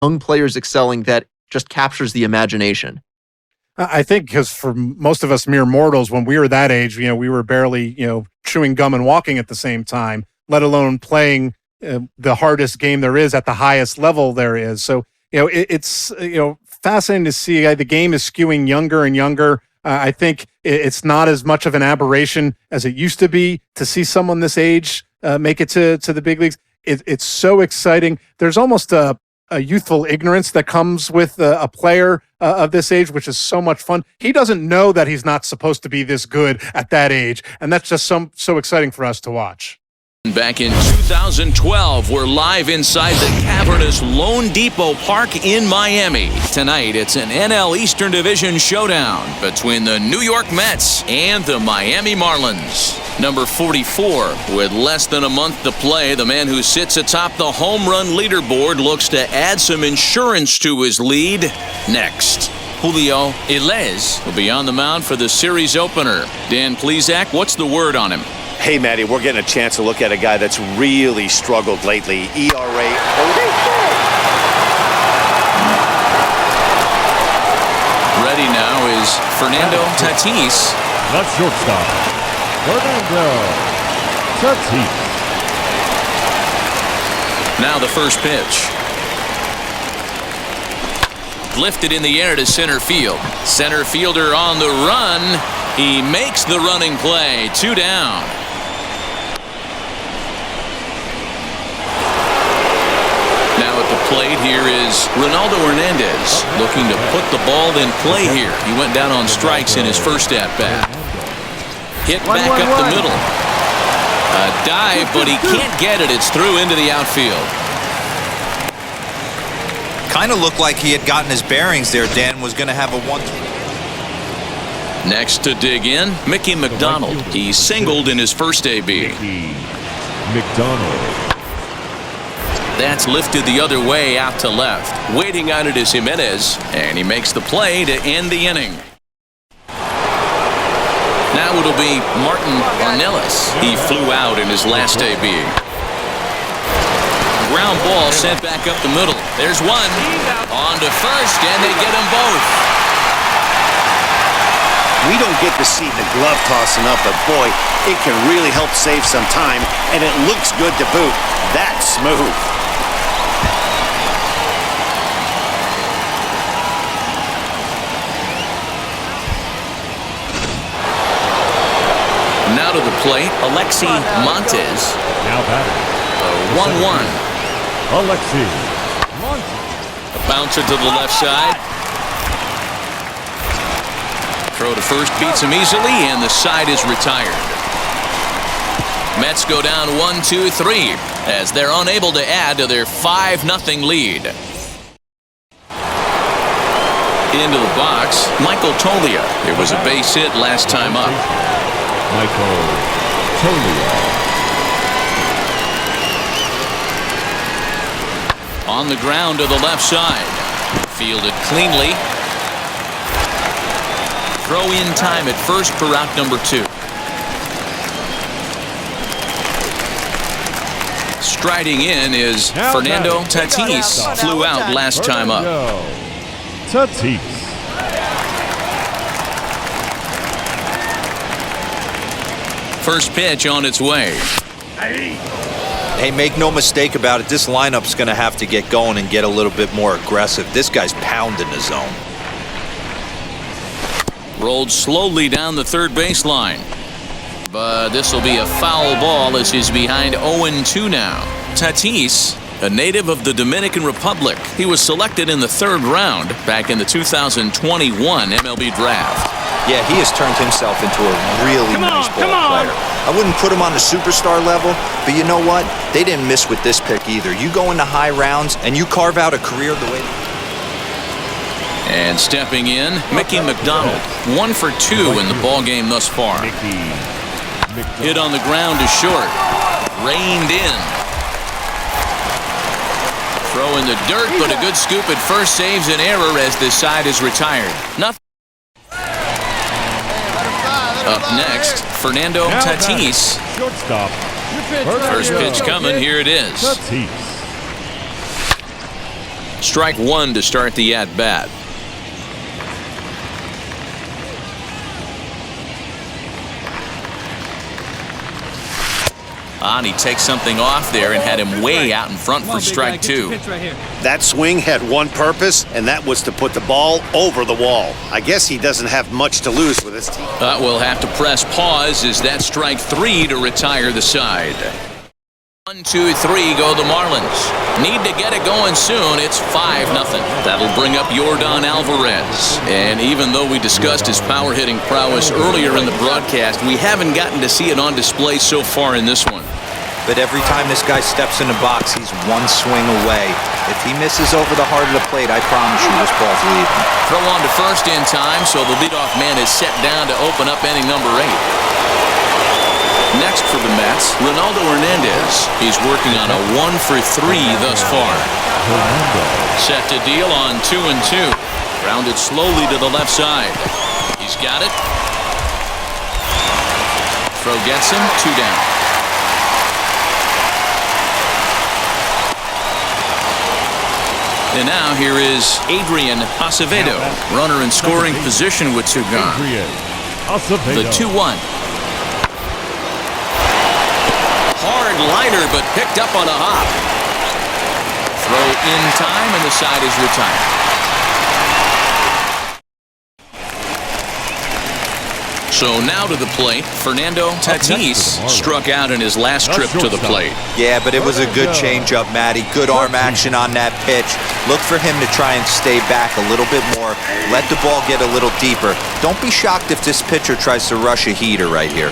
young players excelling that just captures the imagination? I think because for most of us mere mortals, when we were that age, we were barely, chewing gum and walking at the same time, let alone playing the hardest game there is at the highest level there is. So, it's fascinating to see the game is skewing younger and younger. I think it's not as much of an aberration as it used to be to see someone this age make it to the big leagues. It's so exciting. There's almost a youthful ignorance that comes with a player of this age, which is so much fun. He doesn't know that he's not supposed to be this good at that age, and that's just so exciting for us to watch. Back in 2012, we're live inside the cavernous Lone Depot Park in Miami. Tonight, it's an NL Eastern Division showdown between the New York Mets and the Miami Marlins. Number 44, with less than a month to play, the man who sits atop the home run leaderboard looks to add some insurance to his lead next. Julio Iles will be on the mound for the series opener. Dan Plesac, what's the word on him? Hey, Matty, we're getting a chance to look at a guy that's really struggled lately. ERA. Ready now is Fernando Tatis. The shortstop, Fernando Tatís. Now the first pitch. Lifted in the air to center field. Center fielder on the run. He makes the running play. 2 down. Plate here is Ronaldo Hernandez looking to put the ball in play here. He went down on strikes in his first at-bat. Hit back up the middle. A dive, but he can't get it. It's through into the outfield. Kind of looked like he had gotten his bearings there. Dan was going to have a 1. Next to dig in, Mickey McDonald. He singled in his first AB. McDonald. That's lifted the other way out to left. Waiting on it is Jimenez, and he makes the play to end the inning. Now it'll be Martin Ornelas. He flew out in his last AB. Ground ball sent back up the middle. There's one. On to first, and they get them both. We don't get to see the glove toss enough, but boy, it can really help save some time, and it looks good to boot. That's smooth. Now to the plate, Alexi Montes. Now batting. 1-1. Alexi Montes. A bouncer to the left side. Throw to first beats him easily, and the side is retired. Mets go down 1-2-3 as they're unable to add to their 5-0 lead. Into the box, Michael Toglia. It was a base hit last time up. Michael Toglia. On the ground to the left side. Fielded cleanly. Throw in time at first for out number 2. Striding in is Fernando Tatis. Flew out last time up. Tatis. First pitch on its way. Hey, make no mistake about it. This lineup's going to have to get going and get a little bit more aggressive. This guy's pounding the zone. Rolled slowly down the third baseline. But this will be a foul ball as he's behind 0-2 now. Tatis, a native of the Dominican Republic. He was selected in the 3rd round back in the 2021 MLB draft. Yeah, he has turned himself into a really nice ball player. I wouldn't put him on the superstar level, but you know what? They didn't miss with this pick either. You go into high rounds and you carve out a career the way. And stepping in, Mickey McDonald. 1 for 2 in the ball game thus far. Hit on the ground to short. Reined in. Throw in the dirt, but a good scoop at first saves an error as this side is retired. Nothing. Up next, Fernando Tatis. Shortstop. First pitch coming. Here it is. Tatis. Strike one to start the at-bat. And he takes something off there and had him way out in front for strike two. That swing had one purpose, and that was to put the ball over the wall. I guess he doesn't have much to lose with his team. We'll have to press pause as that strike three to retire the side. 1, 2, 3 go the Marlins. Need to get it going soon. It's 5-0. That'll bring up Yordan Alvarez. And even though we discussed his power hitting prowess earlier in the broadcast, we haven't gotten to see it on display so far in this one. But every time this guy steps in the box, he's one swing away. If he misses over the heart of the plate, I promise you this ball's leaving. Throw on to first in time, so the leadoff man is set down to open up inning number 8. Next for the Mets, Ronaldo Hernandez. He's working on a 1 for 3 thus far. Set to deal on 2 and 2. Grounded slowly to the left side. He's got it. Throw gets him, 2 down. And now here is Adrian Acevedo. Runner in scoring position with 2 gone. The 2-1. Hard liner, but picked up on a hop. Throw in time, and the side is retired. So now to the plate, Fernando Tatis struck out in his last trip to the plate. Yeah, but it was a good changeup, Matty. Good arm action on that pitch. Look for him to try and stay back a little bit more. Let the ball get a little deeper. Don't be shocked if this pitcher tries to rush a heater right here.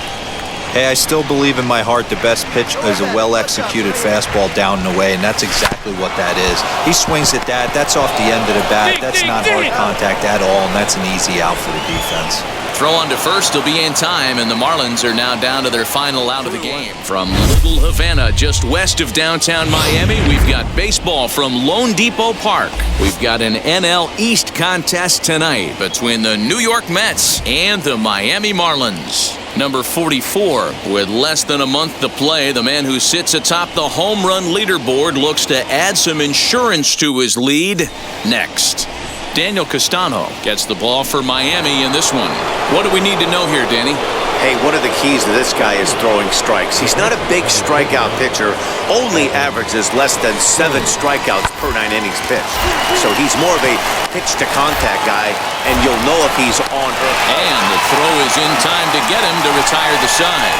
Hey, I still believe in my heart the best pitch is a well-executed fastball down and away, and that's exactly what that is. He swings at that. That's off the end of the bat. That's not hard contact at all, and that's an easy out for the defense. Throw on to first will be in time, and the Marlins are now down to their final out of the game. From Little Havana, just west of downtown Miami, we've got baseball from Lone Depot Park. We've got an NL East contest tonight between the New York Mets and the Miami Marlins. Number 44, with less than a month to play, the man who sits atop the home run leaderboard looks to add some insurance to his lead next. Daniel Castano gets the ball for Miami in this one. What do we need to know here, Danny? Hey, one of the keys to this guy is throwing strikes. He's not a big strikeout pitcher, only averages less than 7 strikeouts per 9 innings pitched. So he's more of a pitch-to-contact guy, and you'll know if he's on earth. And the throw is in time to get him to retire the side.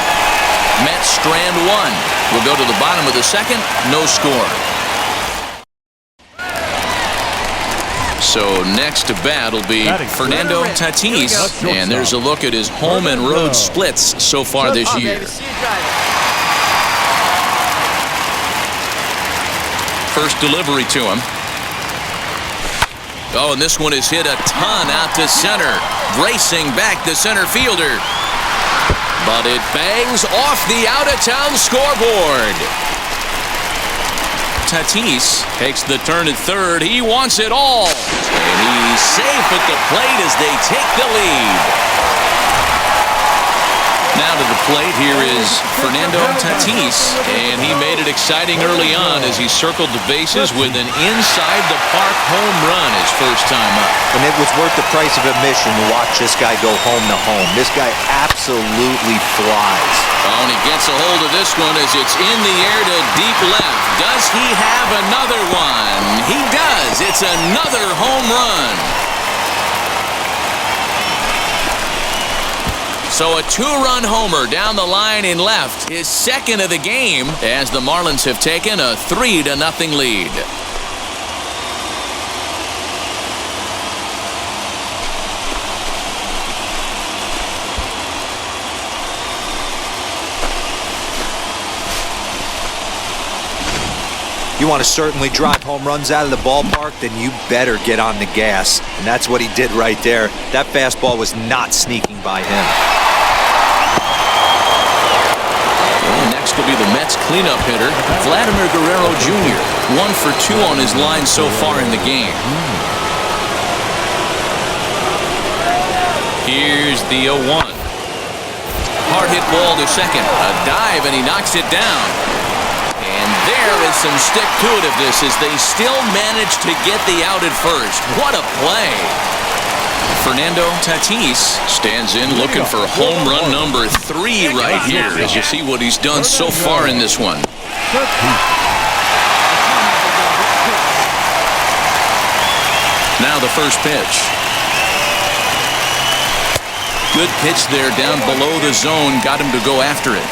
Mets strand 1. We'll go to the bottom of the second, no score. So next to bat will be Fernando Tatis, and there's a look at his home and road splits so far this year. First delivery to him. Oh, and this one is hit a ton out to center. Racing back the center fielder. But it bangs off the out-of-town scoreboard. Tatis takes the turn at third. He wants it all. And he's safe at the plate as they take the lead. Now to the plate, here is Fernando Tatis, and he made it exciting early on as he circled the bases with an inside-the-park home run his first time up. And it was worth the price of admission to watch this guy go home to home. This guy absolutely flies. Oh, and he gets a hold of this one as it's in the air to deep left. Does he have another one? He does. It's another home run. So a 2-run homer down the line in left, his second of the game, as the Marlins have taken a 3-0 lead. You want to certainly drive home runs out of the ballpark, then you better get on the gas. And that's what he did right there. That fastball was not sneaking by him. Next will be the Mets cleanup hitter, Vladimir Guerrero Jr. 1 for 2 on his line so far in the game. Here's the 0-1. Hard hit ball to second. A dive, and he knocks it down. And There is some stick-to-itiveness as they still manage to get the out at first. What a play. Fernando Tatis stands in looking for home run number 3 right here as you see what he's done so far in this one. Now the first pitch. Good pitch there down below the zone. Got him to go after it.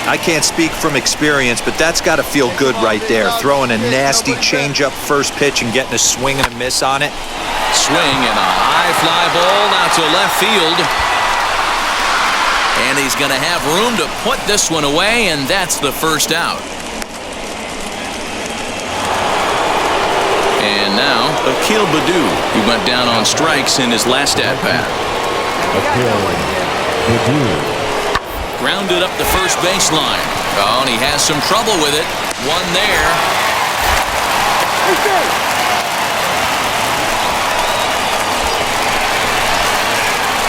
I can't speak from experience, but that's got to feel good right there. Throwing a nasty changeup first pitch and getting a swing and a miss on it. Swing and a high fly ball out to left field. And he's going to have room to put this one away, and that's the first out. And now, Akil Baddoo, who went down on strikes in his last at-bat. Akil Baddoo. Grounded up the first baseline. Oh, and he has some trouble with it. One there.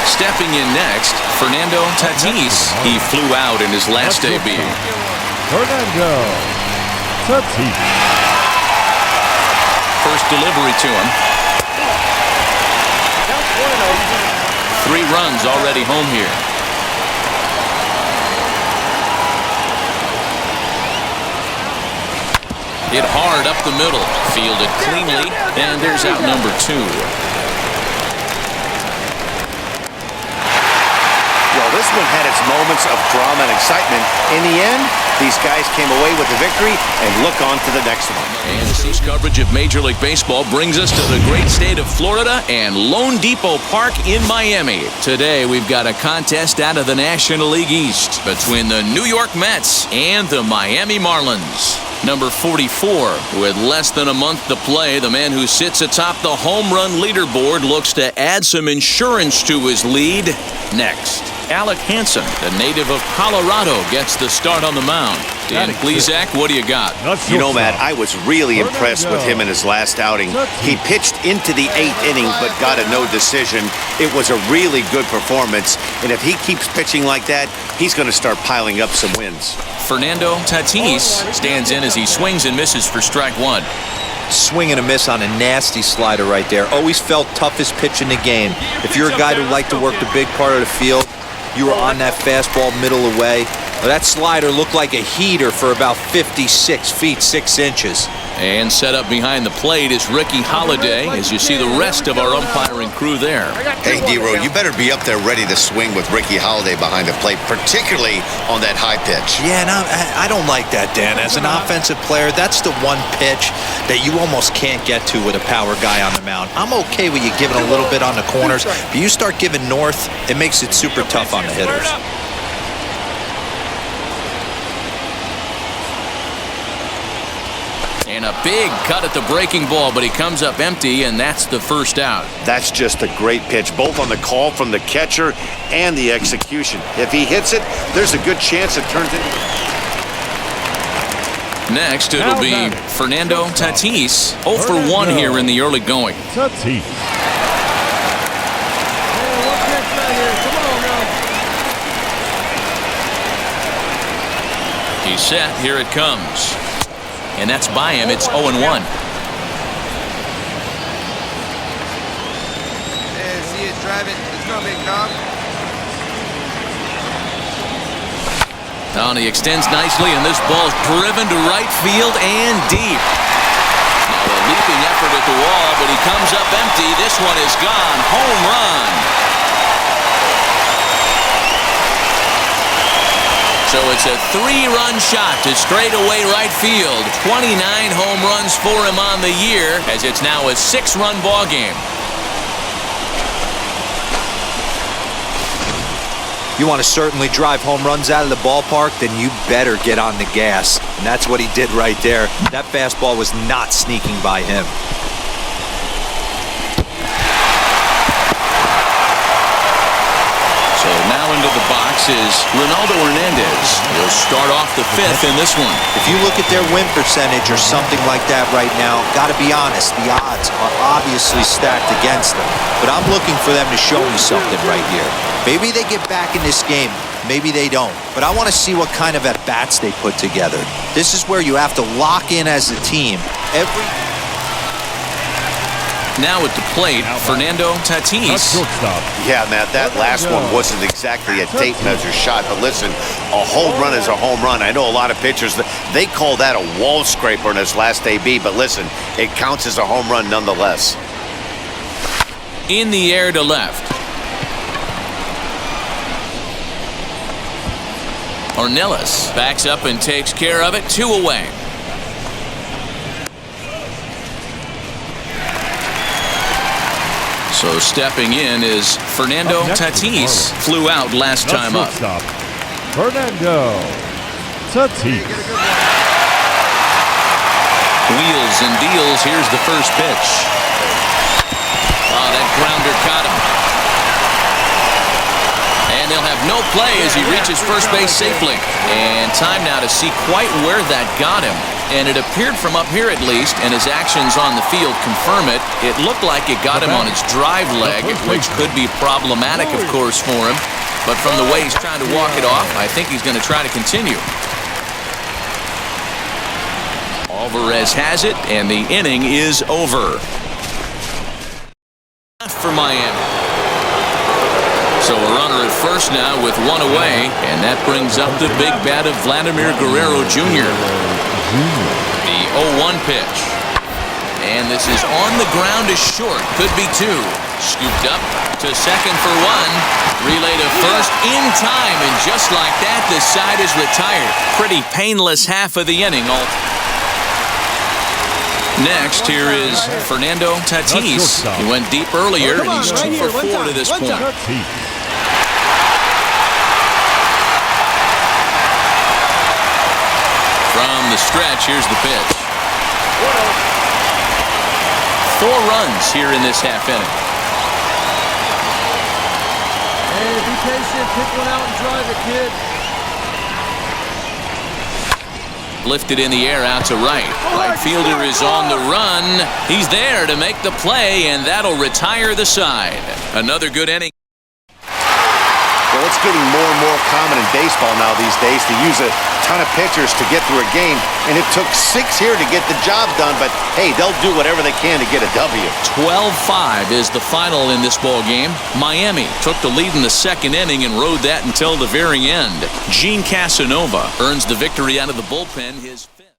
Stepping in next, Fernando Tatis. He flew out in his last debut. Fernando Tatís. First delivery to him. 3 runs already home here. Hit hard up the middle. Fielded cleanly. And there's out number 2. Well, this one had its moments of drama and excitement. In the end, these guys came away with the victory and look on to the next one. And this coverage of Major League Baseball brings us to the great state of Florida and Lone Depot Park in Miami. Today, we've got a contest out of the National League East between the New York Mets and the Miami Marlins. Number 44, with less than a month to play, the man who sits atop the home run leaderboard looks to add some insurance to his lead. Next, Alec Hansen, the native of Colorado, gets the start on the mound. Dan Plesac, what do you got? You know, Matt, I was really impressed with him in his last outing. He pitched into the 8th inning but got a no decision. It was a really good performance, and if he keeps pitching like that, he's going to start piling up some wins. Fernando Tatis stands in as he swings and misses for strike 1. Swing and a miss on a nasty slider right there. Always felt toughest pitch in the game. If you're a guy who liked to work the big part of the field, you were on that fastball middle away. That slider looked like a heater for about 56 feet 6 inches. And set up behind the plate is Ricky Holiday as you see the rest of our umpiring crew there. Hey, D-Row, you better be up there ready to swing with Ricky Holiday behind the plate, particularly on that high pitch. Yeah, and I don't like that, Dan. As an offensive player, that's the one pitch that you almost can't get to with a power guy on the mound. I'm okay with you giving a little bit on the corners, but you start giving north, it makes it super tough on the hitters. And a big cut at the breaking ball, but he comes up empty, and that's the first out. That's just a great pitch, both on the call from the catcher and the execution. If he hits it, there's a good chance it turns into... Next, it'll be Fernando Tatis, 0 for 1 here in the early going. Tatís. He's set. Here it comes. And that's by him. It's 0-1. Yeah, see it, drive it. It's no big dog. Oh, and he extends nicely, and this ball is driven to right field and deep. Now a leaping effort at the wall, but he comes up empty. This one is gone. Home run. So it's a 3-run shot to straightaway right field. 29 home runs for him on the year, as it's now a 6-run ball game. You want to certainly drive home runs out of the ballpark, then you better get on the gas. And that's what he did right there. That fastball was not sneaking by him. So now into the box is Ronaldo Hernandez. He'll start off the 5th in this one. If you look at their win percentage or something like that right now, got to be honest, the odds are obviously stacked against them. But I'm looking for them to show me something right here. Maybe they get back in this game. Maybe they don't. But I want to see what kind of at-bats they put together. This is where you have to lock in as a team. Now at the plate, Fernando Tatis. Shortstop. Yeah, Matt, that last one wasn't exactly a tape measure shot, but listen, a home run is a home run. I know a lot of pitchers, they call that a wall scraper in his last AB, but listen, it counts as a home run nonetheless. In the air to left. Ornelas backs up and takes care of it. 2 away. So stepping in is Fernando Tatis. Flew out last time up. Fernando Tatís. Wheels and deals. Here's the first pitch. Oh, that grounder caught him. And they'll have no play as he reaches first base safely. And time now to see quite where that got him. And it appeared from up here at least, and his actions on the field confirm it. It looked like it got him on his drive leg, which could be problematic, of course, for him. But from the way he's trying to walk it off, I think he's going to try to continue. Alvarez has it, and the inning is over. For Miami. So a runner at first now with 1 away, and that brings up the big bat of Vladimir Guerrero Jr. The 0-1 pitch. And this is on the ground is short. Could be 2. Scooped up to second for 1. Relay to first in time, and just like that, the side is retired. Pretty painless half of the inning. Next, here is Fernando Tatis. He went deep earlier, and he's 2 for 4 to this point. From the stretch, here's the pitch. 4 runs here in this half inning. Hey, be patient. Pick one out and drive it, kid. Lifted in the air out to right. Right fielder is on the run. He's there to make the play, and that'll retire the side. Another good inning. Well, it's getting more and more common in baseball now these days to use a ton of pitchers to get through a game, and it took 6 here to get the job done, but hey, they'll do whatever they can to get a W. 12-5 is the final in this ball game. Miami took the lead in the second inning and rode that until the very end. Gene Casanova earns the victory out of the bullpen. His